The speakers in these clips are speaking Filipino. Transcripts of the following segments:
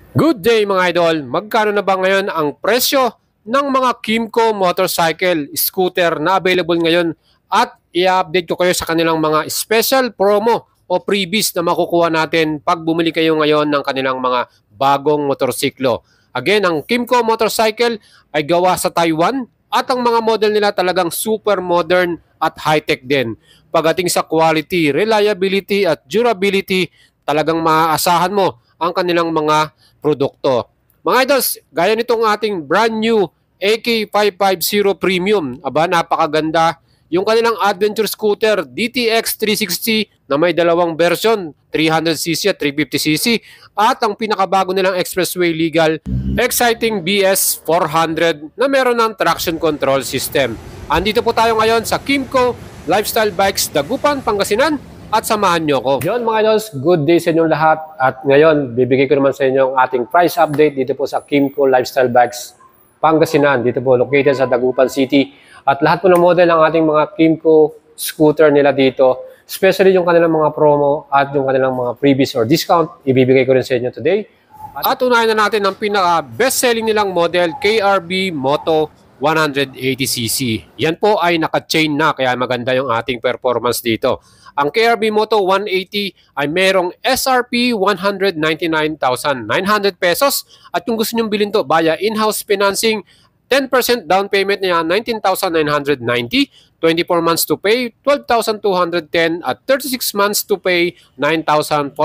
Good day mga idol! Magkano na ba ngayon ang presyo ng mga Kymco motorcycle scooter na available ngayon at i-update ko kayo sa kanilang mga special promo o freebies na makukuha natin pag bumili kayo ngayon ng kanilang mga bagong motorsiklo. Again, ang Kymco motorcycle ay gawa sa Taiwan at ang mga model nila talagang super modern at high-tech din. Pagdating sa quality, reliability at durability, talagang maaasahan mo ang kanilang mga produkto. Mga idols, gaya nitong ating brand new AK550 Premium. Aba, napakaganda. Yung kanilang adventure scooter DTX 360 na may dalawang version, 300cc at 350cc. At ang pinakabago nilang expressway legal, exciting BS 400 na meron ng traction control system. Andito po tayo ngayon sa Kymco Lifestyle Bikes, Dagupan, Pangasinan. At samahan nyo ko. Yon mga idols, good day sa inyong lahat. At ngayon, bibigay ko naman sa inyo ang ating price update dito po sa Kymco Lifestyle Bikes, Pangasinan. Dito po located sa Dagupan City. At lahat po ng model ng ating mga Kymco scooter nila dito, especially yung kanilang mga promo at yung kanilang mga freebies or discount, ibibigay ko rin sa inyo today. At unahin na natin ang pinaka best selling nilang model, KRB Moto 180cc. Yan po ay naka-chain na kaya maganda yung ating performance dito. Ang KRB Moto 180 ay merong SRP 199,900 pesos at kung gusto nyo bilhin to via in-house financing, 10% down payment niya 19,990, 24 months to pay 12,210 at 36 months to pay 9,441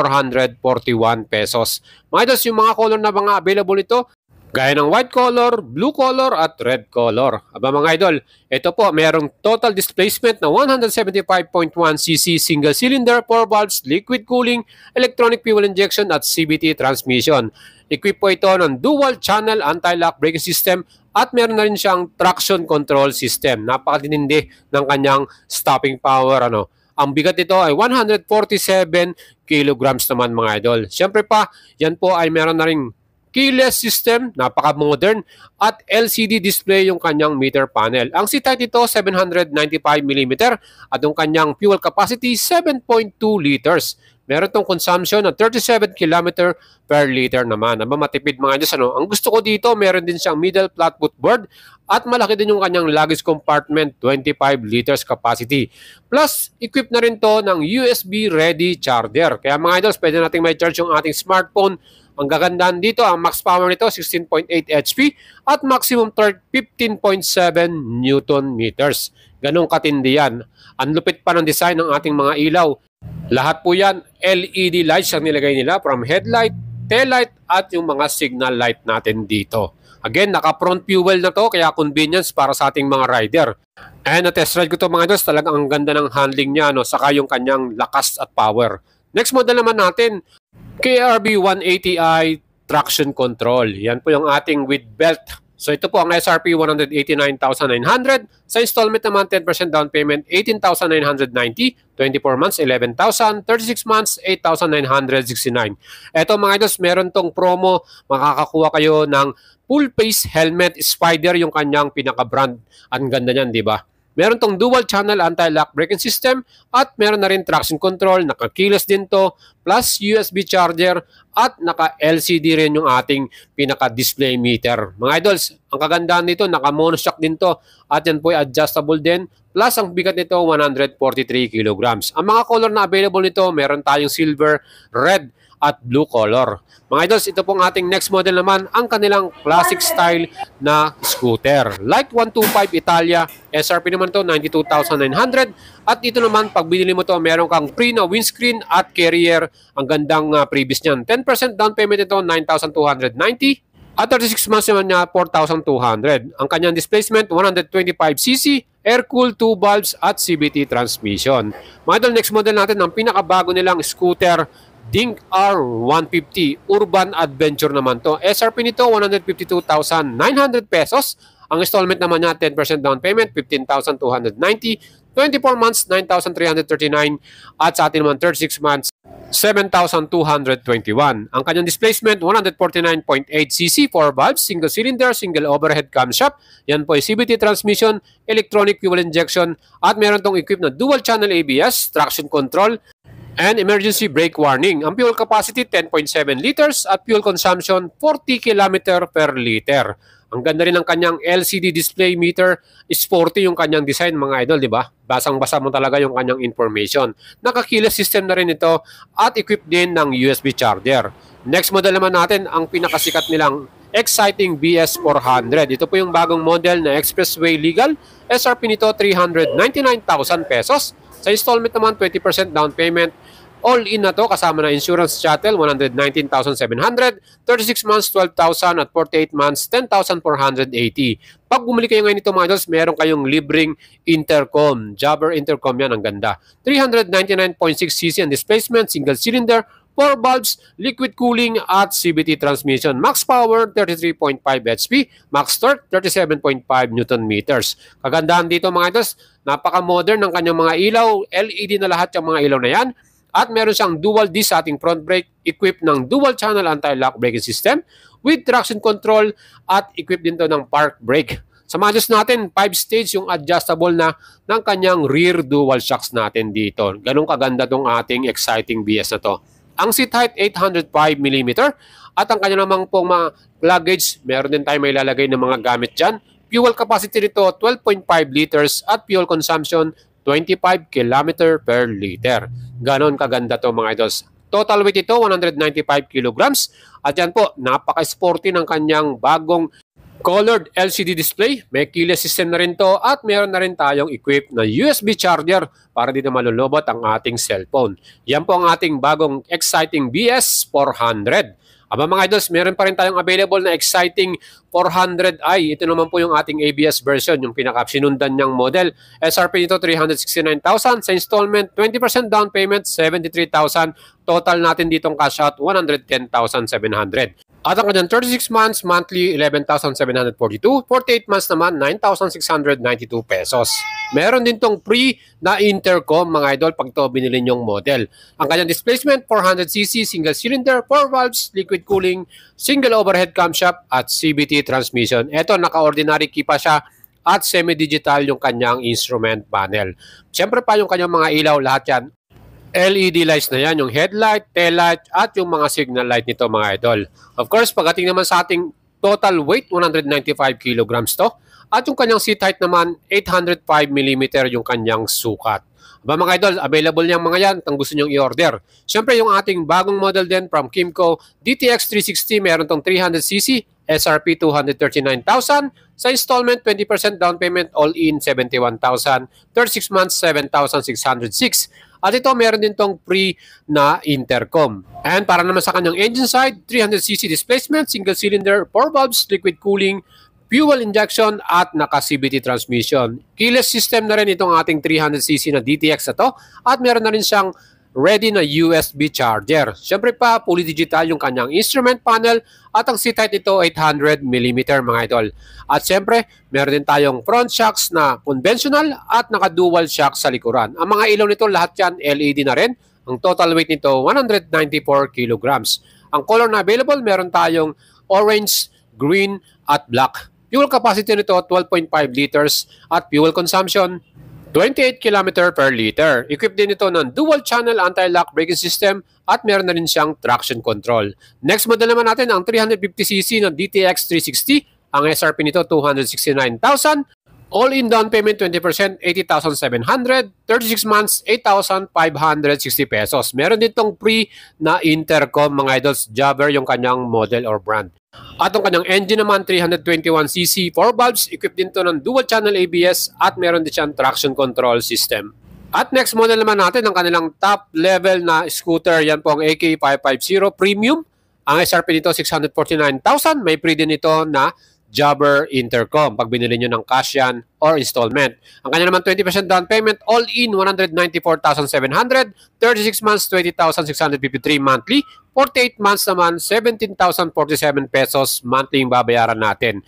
pesos. Mga idols, yung mga color na mga available ito, gaya ng white color, blue color, at red color. Aba mga idol, ito po mayroong total displacement na 175.1cc single cylinder, 4 valves, liquid cooling, electronic fuel injection at CVT transmission. Equipped po ito ng dual channel anti-lock braking system at meron na rin siyang traction control system. Napakatindi ng kanyang stopping power. Ang bigat nito ay 147 kilograms naman mga idol. Siyempre pa, yan po ay meron na rin keyless system, napaka-modern, at LCD display yung kanyang meter panel. Ang seat height nito, 795mm, at yung kanyang fuel capacity, 7.2 liters. Meron tong consumption na 37 km per liter naman. Matipid mga Diyos. Ang gusto ko dito, meron din siyang middle flat footboard at malaki din yung kanyang luggage compartment, 25 liters capacity. Plus, equipped na rin to ng USB-ready charger. Kaya mga idols, pwede natin may charge yung ating smartphone. Ang gagandahan dito, ang max power nito 16.8 HP at maximum torque 15.7 Newton meters. Ganong katindi yan. Ang lupit pa ng design ng ating mga ilaw. Lahat po yan, LED lights ang nilagay nila from headlight, taillight at yung mga signal light natin dito. Again, naka-front fuel na to kaya convenience para sa ating mga rider. And na-test ride ko to mga idols, talagang ang ganda ng handling niya, saka yung kanyang lakas at power. Next model naman natin, KRB 180i traction control. Yan po yung ating with belt. So ito po ang SRP 189,900. Sa installment naman 10% down payment 18,990, 24 months 11,000, 36 months 8,969. Ito mga idols, meron tong promo, makakakuha kayo ng full face helmet Spider yung kanyang pinaka-brand. Ang ganda niyan, di ba? Meron tong dual channel anti-lock braking system at meron na rin traction control, naka-keyless din to, plus USB charger at naka-LCD rin yung ating pinaka-display meter. Mga idols, ang kagandahan nito, naka-monoshock din to at yan po ay adjustable din. Plus, ang bigat nito, 143 kilograms. Ang mga color na available nito, meron tayong silver, red, at blue color. Mga idols, ito pong ating next model naman, ang kanilang classic style na scooter. Light 125 Italia, SRP naman to 92,900. At ito naman, pag binili mo to, meron kang free na windscreen at carrier. Ang gandang previous niyan. 10% down payment ito, 9,290. At 36 months naman niya, 4,200. Ang kanyang displacement, 125cc, air-cooled 2 valves at CVT transmission. Mga idol, next model natin, ang pinakabago nilang scooter, Dink R150 Urban Adventure naman to. SRP nito 152,900 pesos. Ang installment naman niya 10% down payment 15,290, 24 months 9,339 at sa atin naman 36 months 7,221. Ang kanyang displacement 149.8cc, 4 valves, single cylinder, single overhead camshaft. Yan po ay CVT transmission, electronic fuel injection at meron tong equipped na dual channel ABS, traction control, And emergency brake warning. Ang fuel capacity 10.7 liters at fuel consumption 40 km per liter. Ang ganda rin ng kanyang LCD display meter. Sporty yung kanyang design mga idol, di ba? Basang-basa mo talaga yung kanyang information. Naka-keyless system na rin ito at equipped din ng USB charger. Next model naman natin ang pinakasikat nilang Exciting BS 400. Ito po yung bagong model na Expressway Legal. SRP nito 399,000 pesos. Sa installment naman 20% down payment. All-in na to kasama na insurance chattel 119,700, 36 months 12,000 at 48 months 10,480. Pag bumili kayo ngayon nito mga idols, meron kayong libreng intercom. Jabber intercom yan, ang ganda. 399.6cc ang displacement, single cylinder, 4 valves, liquid cooling at CVT transmission. Max power 33.5 HP, max torque 37.5 Newton meters. Kagandahan dito mga idols, napaka-modern ng kanyang mga ilaw, LED na lahat yung mga ilaw na yan. At meron siyang dual disc ating front brake, equipped ng dual channel anti-lock braking system with traction control at equipped din to ng park brake. Sa models natin, 5-stage yung adjustable na ng kanyang rear dual shocks natin dito. Ganun kaganda tong ating Exciting BS na to. Ang seat height 805mm at ang kanya namang pong mga luggage, meron din tayo may lalagay ng mga gamit dyan. Fuel capacity nito 12.5 liters at fuel consumption 25 km per liter. Ganon kaganda to mga idols. Total weight ito 195 kilograms. At yan po, napaka-sporty ng kanyang bagong colored LCD display. May keyless system na rin to at meron na rin tayong equipped na USB charger para dito malulobot ang ating cellphone. Yan po ang ating bagong Exciting BS 400. Aba mga idols, meron pa rin tayong available na Exciting 400i. Ito naman po yung ating ABS version, yung pinaka-sinundan niyang model. SRP nito 369,000. Sa installment, 20% down payment, 73,000. Total natin ditong cash out, 110,700. At ang kanyang 36 months, monthly 11,742. 48 months naman, 9,692 pesos. Meron din tong free na intercom mga idol pag ito binili nyong model. Ang kanyang displacement, 400cc, single cylinder, 4 valves, liquid cooling, single overhead camshaft at CVT transmission. Ito, naka-ordinary key pa siya at semi-digital yung kanyang instrument panel. Siyempre pa yung kanyang mga ilaw, lahat yan LED lights na yan, yung headlight, tail light, at yung mga signal light nito mga idol. Of course, pagdating naman sa ating total weight, 195 kilograms to. At yung kanyang seat height naman, 805mm yung kanyang sukat. Aba mga idol, available niyang mga yan kung gusto nyong i-order. Siyempre yung ating bagong model din from Kymco, DTX 360, meron tong 300cc, SRP 239,000. Sa installment, 20% down payment, all in 71,000. 36 months, 7,606. At ito, meron din tong free na intercom. And para naman sa kanyang engine side, 300cc displacement, single cylinder, 4 valves, liquid cooling, fuel injection at naka-CVT transmission. Keyless system na rin itong ating 300cc na DTX na to. At meron na rin siyang ready na USB charger. Siyempre pa, fully digital yung kanyang instrument panel at ang seat height ito 800mm mga idol. At siyempre, meron din tayong front shocks na conventional at naka-dual shock sa likuran. Ang mga ilaw nito lahat yan LED na rin. Ang total weight nito 194 kilograms. Ang color na available, meron tayong orange, green at black. Fuel capacity nito 12.5 liters at fuel consumption 28 km per liter. Equipped din ito ng dual channel anti-lock braking system at meron na rin siyang traction control. Next model naman natin ang 350cc ng DTX 360. Ang SRP nito 269,000. All-in down payment 20%, 80,700. 36 months, 8,560 pesos. Meron din itong free na intercom mga idols. Jabber yung kanyang model or brand. At ang kanyang engine naman 321cc, 4 valves, equipped din to ng dual channel ABS at meron din siyang traction control system. At next model naman natin ang kanilang top level na scooter, yan po ang AK550 Premium. Ang SRP nito 649,000, may free din ito na Jabber intercom pag binili nyo ng cash yan or installment. Ang kanya naman 20% down payment, all in 194,700, 36 months 20,653 monthly, 48 months naman 17,047 pesos monthly yung babayaran natin.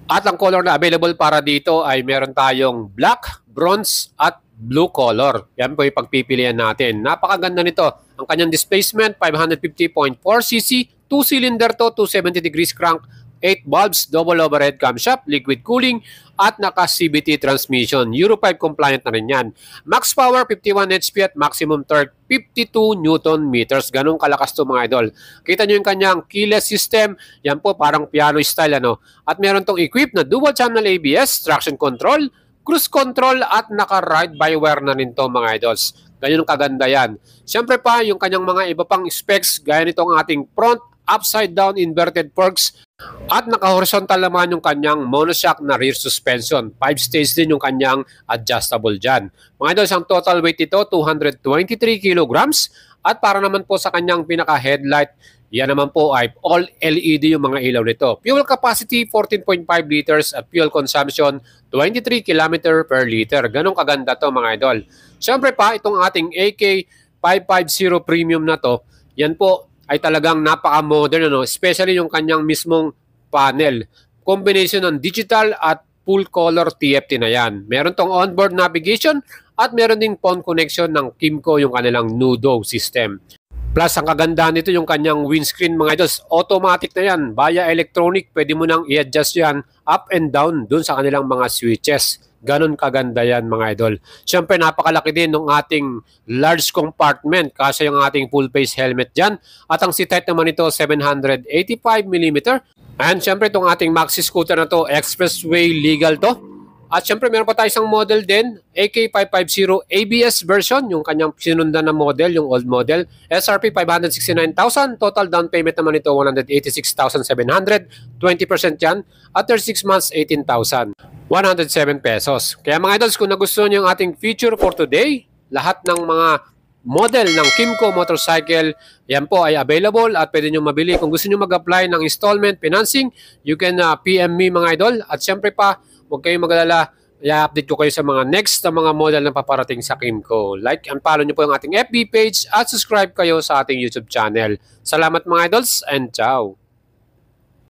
At ang color na available para dito ay meron tayong black, bronze at blue color. Yan po yung pagpipilian natin. Napakaganda nito. Ang kanyang displacement 550.4cc, 2-cylinder to, 270 degrees crank, 8 valves, double overhead camshaft, liquid cooling, at naka-CVT transmission. Euro 5 compliant na rin yan. Max power 51 HP at maximum torque 52 Newton meters. Ganun kalakas to mga idol. Kita nyo yung kanyang keyless system. Yan po parang piano style ano. At meron tong equipped na dual channel ABS, traction control, cruise control at naka-ride by wire na rin to mga idols. Ganyan ang kaganda yan. Siyempre pa yung kanyang mga iba pang specs gaya nitong ating front upside down inverted forks at naka-horizontal naman yung kanyang monoshock na rear suspension. 5-stage din yung kanyang adjustable dyan. Mga idols, ang total weight ito 223 kilograms at para naman po sa kanyang pinaka-headlight, yan naman po ay all LED yung mga ilaw nito. Fuel capacity 14.5 liters at fuel consumption 23 km per liter. Ganong kaganda to mga idol. Siyempre pa itong ating AK550 premium na to, yan po ay talagang napaka-modern, ano? Especially yung kanyang mismong panel. Combination ng digital at full color TFT na yan. Meron tong onboard navigation at meron ding phone connection ng Kymco yung kanilang Nudo system. Plus, ang kagandahan nito yung kanyang windscreen mga idols. Automatic na yan. Via electronic, pwede mo nang i-adjust yan up and down dun sa kanilang mga switches. Ganon kaganda yan mga idol. Siyempre napakalaki din ng ating large compartment kasi yung ating full face helmet dyan. At ang seat height naman ito 785mm. And siyempre itong ating maxi scooter na to expressway legal to. At siyempre meron pa tayo isang model din, AK550 ABS version, yung kanyang sinundan na model, yung old model. SRP 569,000, total down payment naman ito 186,700, 20% yan. After 6 months, 18,107 pesos. Kaya mga idols, kung nagustuhan nyo yung ating feature for today, lahat ng mga model ng Kymco motorcycle, yan po ay available at pwede nyo mabili. Kung gusto nyo mag-apply ng installment financing, you can PM me mga idol. At siyempre pa, huwag kayong mag-alala, i-update ko kayo sa mga next na mga model na paparating sa Kymco. Like and follow nyo po yung ating FB page at subscribe kayo sa ating YouTube channel. Salamat mga idols and ciao!